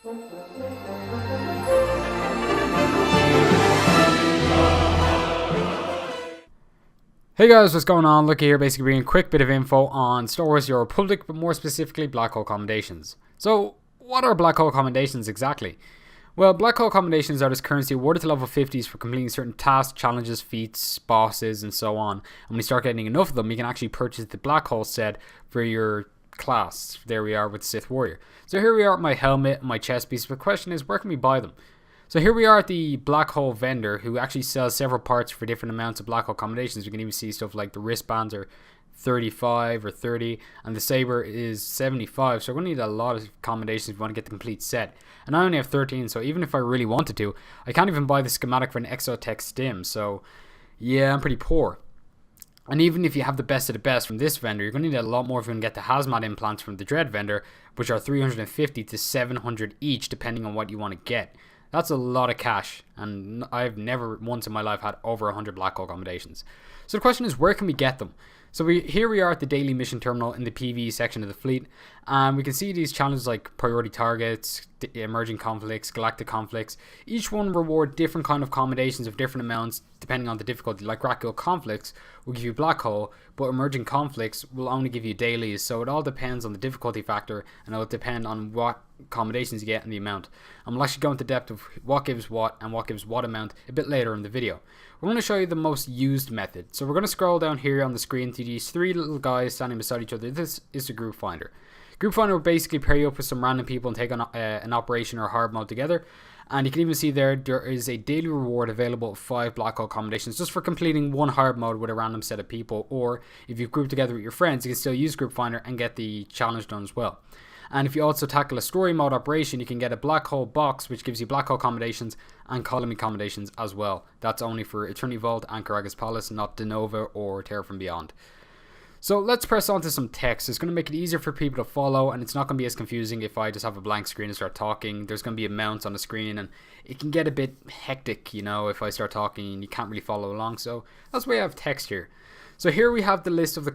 Hey guys, what's going on? Look here, basically bringing a quick bit of info on Star Wars: The Republic, but more specifically Black Hole Commendations. So, what are Black Hole Commendations exactly? Well, Black Hole Commendations are this currency awarded to level 50s for completing certain tasks, challenges, feats, bosses, and so on. And when you start getting enough of them, you can actually purchase the Black Hole set for your class. There we are with Sith Warrior. So here we are at my helmet and my chest piece. But the question is, where can we buy them? So here we are at the Black Hole vendor, who actually sells several parts for different amounts of Black Hole Commendations. We can even see stuff like the wristbands are 35 or 30, and the saber is 75. So we're going to need a lot of commendations if we want to get the complete set. And I only have 13, so even if I really wanted to, I can't even buy the schematic for an Exotech stim. So yeah, I'm pretty poor. And even if you have the best of the best from this vendor, you're going to need a lot more if you can get the hazmat implants from the Dread vendor, which are 350 to 700 each, depending on what you want to get. That's a lot of cash, and I've never once in my life had over 100 Black Hole Commendations. So the question is, where can we get them? So here we are at the daily mission terminal in the PvE section of the fleet, and we can see these challenges like priority targets, emerging conflicts, galactic conflicts. Each one reward different kind of commendations of different amounts depending on the difficulty. Like Rackle conflicts will give you Black Hole, but emerging conflicts will only give you dailies. So it all depends on the difficulty factor, and it'll depend on what accommodations you get and the amount. I'm actually going into depth of what gives what and what gives what amount a bit later in the video. We're going to show you the most used method. So we're going to scroll down here on the screen to these three little guys standing beside each other. This is the group finder. Group finder will basically pair you up with some random people and take on an operation or hard mode together. And you can even see there is a daily reward available of 5 Black Hole Commendations just for completing one hard mode with a random set of people. Or if you've grouped together with your friends, you can still use group finder and get the challenge done as well. And if you also tackle a story mode operation, you can get a Black Hole box, which gives you Black Hole Commendations and Colony Commendations as well. That's only for Eternity Vault and Karagas Palace, not Denova or Terror from Beyond. So let's press on to some text. It's going to make it easier for people to follow, and it's not going to be as confusing if I just have a blank screen and start talking. There's going to be amounts on the screen, and it can get a bit hectic, you know, if I start talking and you can't really follow along. So that's why I have text here. So here we have the list of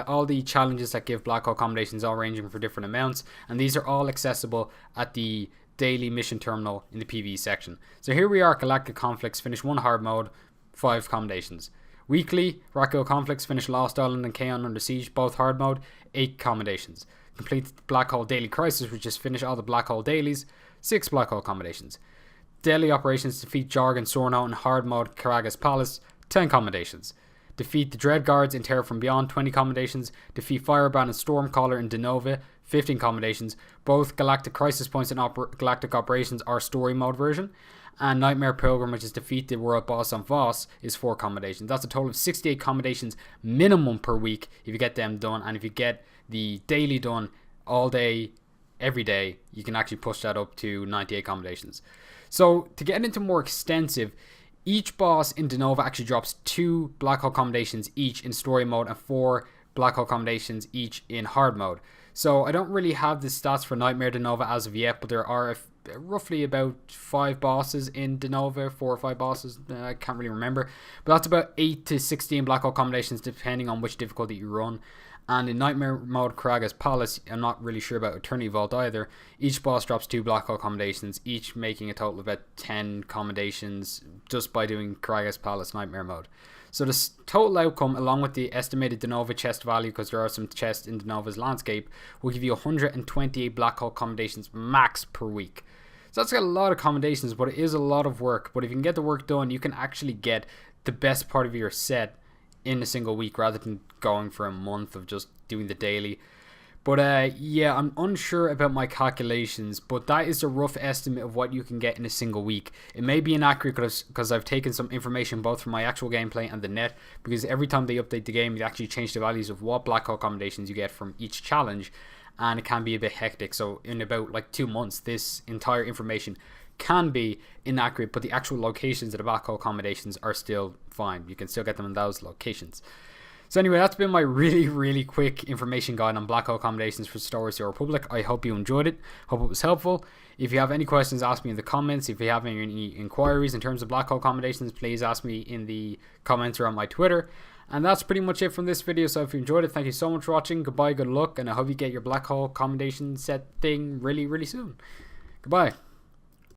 all the challenges that give Black Hole Commendations, all ranging for different amounts, and these are all accessible at the daily mission terminal in the PvE section. So here we are, Galactic Conflicts, finish one hard mode, 5 commendations. Weekly, Rackle Conflicts, finish Lost Island and Kaon Under Siege, both hard mode, 8 commendations. Complete Black Hole Daily Crisis, which is finish all the Black Hole dailies, 6 Black Hole Commendations. Daily Operations, defeat Jargon Sorno in hard mode, Karagas Palace, 10 commendations. Defeat the Dread Guards in Terror from Beyond, 20 commendations. Defeat Firebrand and Stormcaller in Denova, 15 commendations. Both Galactic Crisis Points and Galactic Operations are story mode version. And Nightmare Pilgrim, which is defeat the world boss on Voss, is 4 commendations. That's a total of 68 commendations minimum per week if you get them done. And if you get the daily done all day, every day, you can actually push that up to 98 commendations. So to get into more extensive, each boss in Denova actually drops 2 Black Hole Commendations each in story mode and 4 Black Hole Commendations each in hard mode. So I don't really have the stats for Nightmare Denova as of yet, but there are roughly about 5 bosses in Denova, 4 or 5 bosses, I can't really remember. But that's about 8 to 16 Black Hole Commendations depending on which difficulty you run. And in Nightmare mode, Karagas Palace, I'm not really sure about Eternity Vault either. Each boss drops 2 Black Hole Commendations, each making a total of about 10 commendations just by doing Karagas Palace Nightmare mode. So the total outcome, along with the estimated Denova chest value, because there are some chests in Denova's landscape, will give you 128 Black Hole Commendations max per week. So that's a lot of commendations, but it is a lot of work. But if you can get the work done, you can actually get the best part of your set in a single week rather than going for a month of just doing the daily. But yeah, I'm unsure about my calculations, but that is a rough estimate of what you can get in a single week. It may be inaccurate because I've taken some information both from my actual gameplay and the net, because every time they update the game, they actually change the values of what Black Hole Commendations you get from each challenge, and it can be a bit hectic. So in about like 2 months, this entire information can be inaccurate, but the actual locations of the Black Hole Commendations are still fine. You can still get them in those locations. So anyway, that's been my really quick information guide on Black Hole Commendations for Star Wars: The Republic. I hope you enjoyed it. Hope it was helpful. If you have any questions, ask me in the comments. If you have any inquiries in terms of Black Hole Commendations, please ask me in the comments or on my Twitter. And that's pretty much it from this video. So if you enjoyed it, thank you so much for watching. Goodbye, good luck, and I hope you get your Black Hole Commendation set thing really soon. Goodbye.